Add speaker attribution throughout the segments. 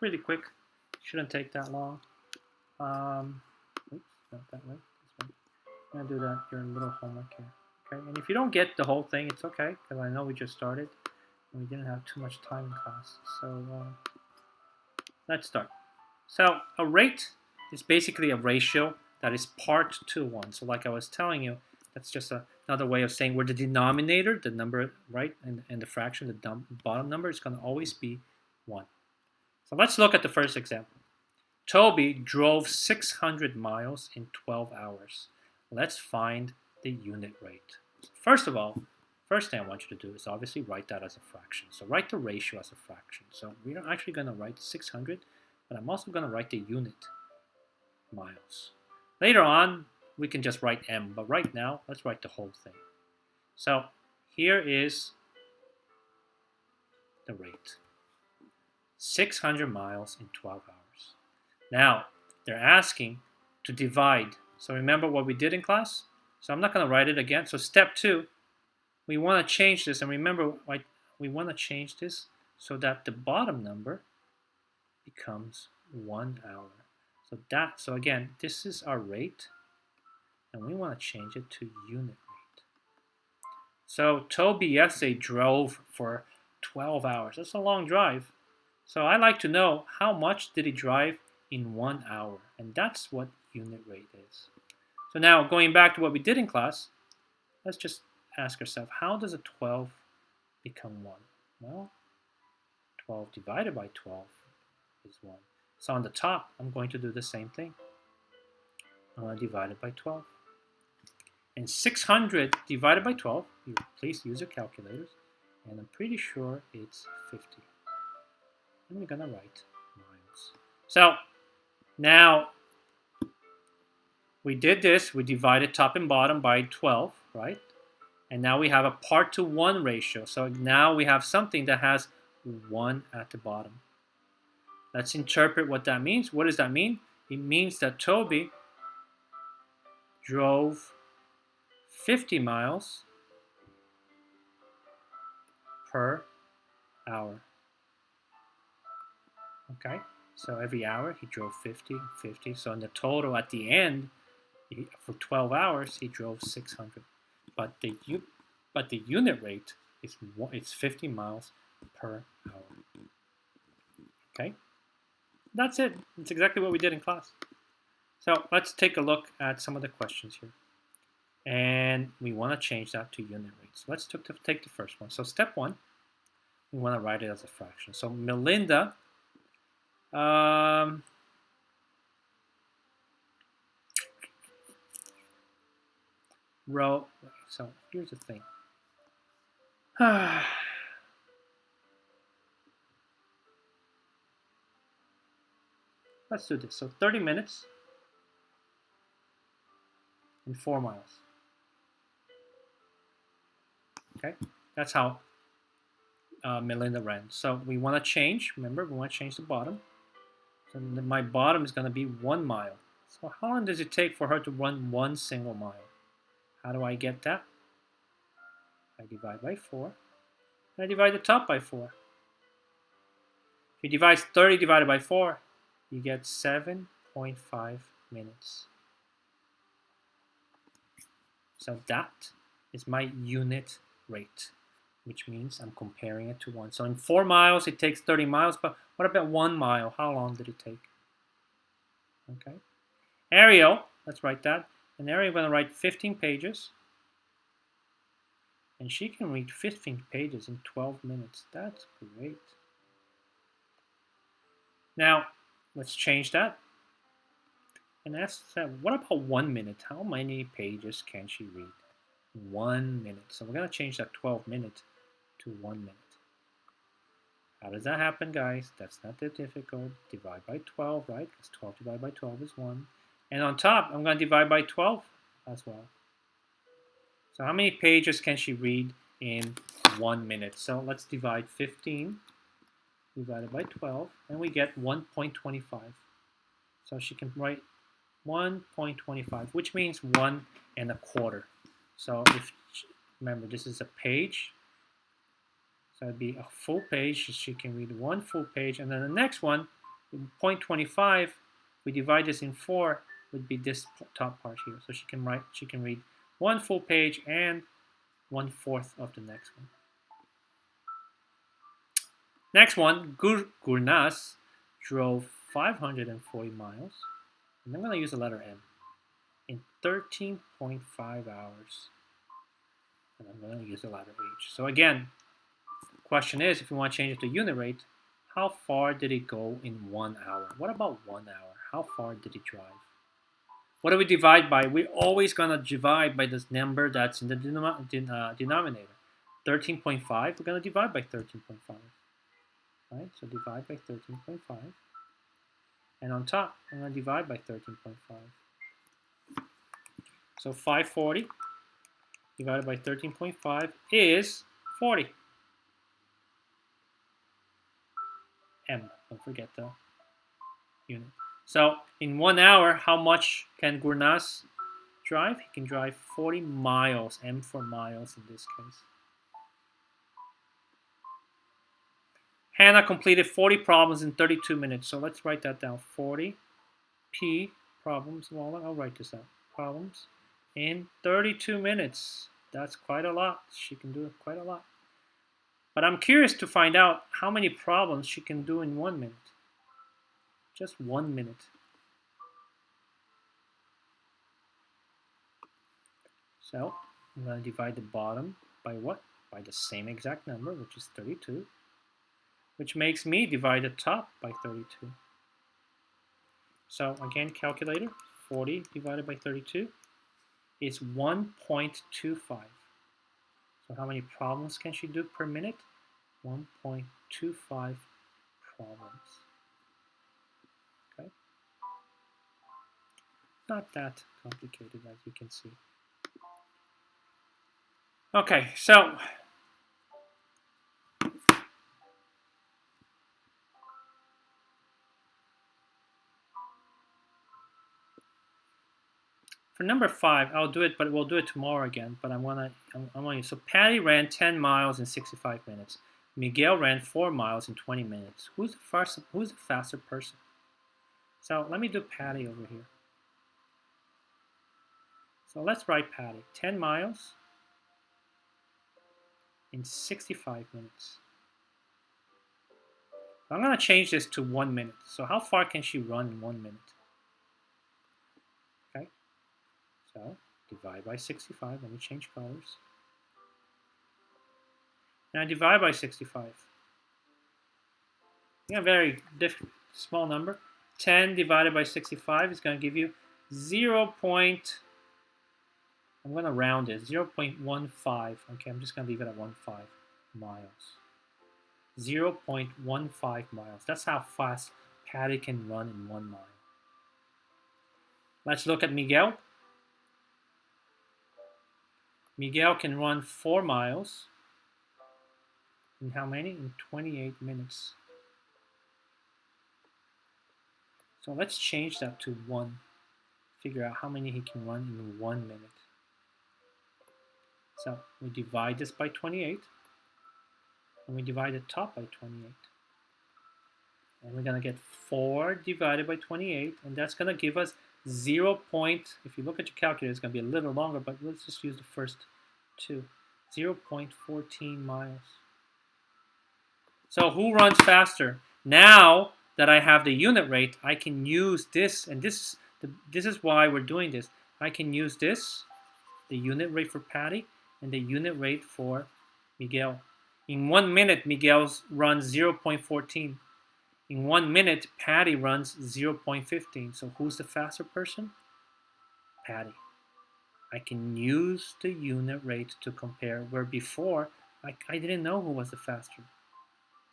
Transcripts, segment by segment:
Speaker 1: pretty quick. Shouldn't take that long. Oops, not that way. This way. I'm gonna do that your little homework here. Okay, and if you don't get the whole thing, it's okay, because I know we just started and we didn't have too much time in class. So let's start. So a rate is basically a ratio that is part to 1. So like I was telling you, that's just another way of saying where the denominator, the number, right, and the fraction, the bottom number is going to always be 1. So let's look at the first example. Toby drove 600 miles in 12 hours. Let's find the unit rate. First of all, first thing I want you to do is obviously write that as a fraction. So write the ratio as a fraction. So we're actually going to write 600, but I'm also going to write the unit, miles. Later on, we can just write m, but right now, let's write the whole thing. So here is the rate. 600 miles in 12 hours. Now, they're asking to divide. So remember what we did in class? So I'm not going to write it again. So step 2, we want to change this. And remember, we want to change this so that the bottom number becomes 1 hour. So again, this is our rate. And we want to change it to unit rate. So Toby yesterday drove for 12 hours. That's a long drive. So I like to know how much did he drive in 1 hour. And that's what unit rate is. So now going back to what we did in class, let's just ask ourselves, how does a 12 become 1? Well, 12 divided by 12 is 1. So on the top, I'm going to do the same thing. I'm going to divide it by 12. And 600 divided by 12, please use your calculators, and I'm pretty sure it's 50. And we're going to write miles. So now we did this. We divided top and bottom by 12, right? And now we have a part to 1 ratio. So now we have something that has 1 at the bottom. Let's interpret what that means. What does that mean? It means that Toby drove 50 miles per hour. Okay, so every hour he drove 50, 50. So in the total at the end, for 12 hours, he drove 600. But the unit rate is 50 miles per hour. Okay, that's it. That's exactly what we did in class. So let's take a look at some of the questions here. And we want to change that to unit rate. So let's take the first one. So step 1, we want to write it as a fraction. So Melinda wrote, so here's the thing. Let's do this. So 30 minutes and 4 miles. Okay, that's how Melinda ran. So we want to change, remember, we want to change the bottom. So my bottom is going to be 1 mile. So how long does it take for her to run 1 single mile? How do I get that? I divide by 4. And I divide the top by 4. If you divide 30 divided by 4, you get 7.5 minutes. So that is my unit rate, which means I'm comparing it to 1. So in 4 miles, it takes 30 miles, but what about 1 mile? How long did it take? Okay. Ariel, let's write that. And Ariel, going to write 15 pages. And she can read 15 pages in 12 minutes. That's great. Now, let's change that. And ask, what about 1 minute? How many pages can she read? 1 minute. So we're going to change that 12 minutes to 1 minute. How does that happen, guys? That's not that difficult. Divide by 12, right? Because 12 divided by 12 is 1. And on top, I'm going to divide by 12 as well. So how many pages can she read in 1 minute? So let's divide 15 divided by 12, and we get 1.25. So she can write 1.25, which means 1 1/4. So remember, this is a page. So it'd be a full page. She can read 1 full page, and then the next one 0.25, we divide this in 4, would be this top part here. So she can read one full page and 1/4 of the next one. Next one, Gurnas drove 540 miles, and I'm going to use the letter M, in 13.5 hours. And I'm going to use the letter H. So again, the question is, if you want to change it to unit rate, how far did it go in 1 hour? What about 1 hour? How far did it drive? What do we divide by? We're always going to divide by this number that's in the denominator. 13.5, we're going to divide by 13.5. Right? So divide by 13.5. And on top, I'm going to divide by 13.5. So 540 divided by 13.5 is 40. M, don't forget the unit. So in 1 hour, how much can Gurnas drive? He can drive 40 miles, M for miles in this case. Hannah completed 40 problems in 32 minutes. So let's write that down. 40 P problems. Well, I'll write this out. Problems in 32 minutes. That's quite a lot. She can do quite a lot. But I'm curious to find out how many problems she can do in 1 minute. Just 1 minute. So I'm going to divide the bottom by what? By the same exact number, which is 32, which makes me divide the top by 32. So again, calculator, 40 divided by 32 is 1.25. So how many problems can she do per minute? 1.25 problems. Okay. Not that complicated, as you can see. Okay, so for number 5, I'll do it, but we'll do it tomorrow again. But I want to. So Patty ran 10 miles in 65 minutes. Miguel ran 4 miles in 20 minutes. Who's the faster person? So let me do Patty over here. So let's write Patty. 10 miles in 65 minutes. I'm going to change this to 1 minute. So how far can she run in 1 minute? Okay. So divide by 65. Let me change colors. Now divide by 65. Yeah, very small number. 10 divided by 65 is going to give you 0. I'm going to round it, 0.15. Okay, I'm just going to leave it at 15 miles. 0.15 miles. That's how fast Patty can run in 1 mile. Let's look at Miguel. Miguel can run 4 miles. In how many? In 28 minutes. So let's change that to 1. Figure out how many he can run in 1 minute. So we divide this by 28. And we divide the top by 28. And we're going to get 4 divided by 28. And that's going to give us 0. If you look at your calculator, it's going to be a little longer, but let's just use the first 2. 0.14 miles. So who runs faster? Now that I have the unit rate, I can use this, and this is why we're doing this. I can use this, the unit rate for Patty, and the unit rate for Miguel. In 1 minute, Miguel runs 0.14. In 1 minute, Patty runs 0.15. So who's the faster person? Patty. I can use the unit rate to compare, where before I didn't know who was the faster.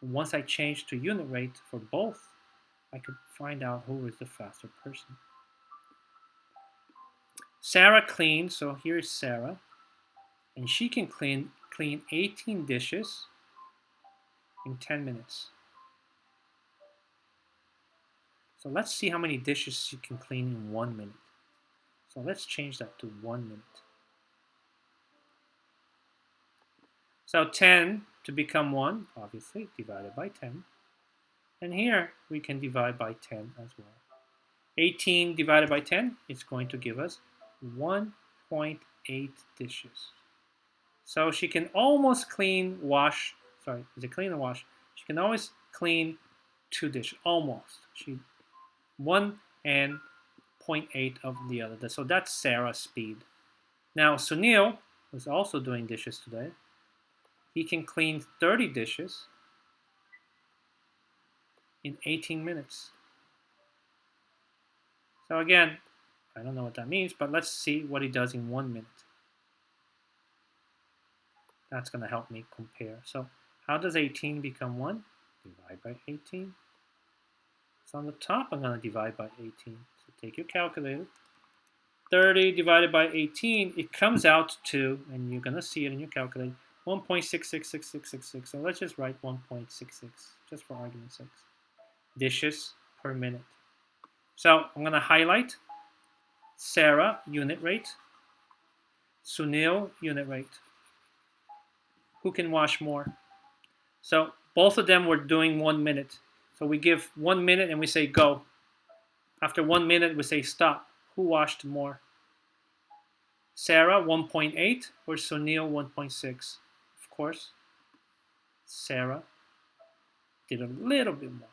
Speaker 1: Once I changed to unit rate for both, I could find out who was the faster person. Sarah cleaned, so here's Sarah, and she can clean 18 dishes in 10 minutes. So let's see how many dishes she can clean in 1 minute. So let's change that to 1 minute. So 10 to become 1, obviously, divided by 10. And here we can divide by 10 as well. 18 divided by 10 is going to give us 1.8 dishes. So she can almost wash, sorry, is it clean or wash? She can always clean 2 dishes, almost. She 1 and 0.8 of the other. So that's Sarah's speed. Now Sunil was also doing dishes today. He can clean 30 dishes in 18 minutes. So again, I don't know what that means, but let's see what he does in 1 minute. That's going to help me compare. So how does 18 become 1? Divide by 18. So on the top, I'm going to divide by 18. So take your calculator. 30 divided by 18, it comes out to, and you're going to see it in your calculator, 1.666666. So let's just write 1.66, just for argument's sake. Dishes per minute. So I'm going to highlight Sarah, unit rate. Sunil, unit rate. Who can wash more? So both of them were doing 1 minute. So we give 1 minute and we say go. After 1 minute, we say stop. Who washed more? Sarah, 1.8, or Sunil, 1.6? Of course, Sarah did a little bit more.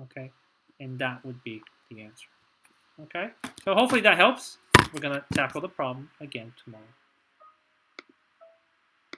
Speaker 1: Okay, and that would be the answer. Okay, so hopefully that helps. We're going to tackle the problem again tomorrow.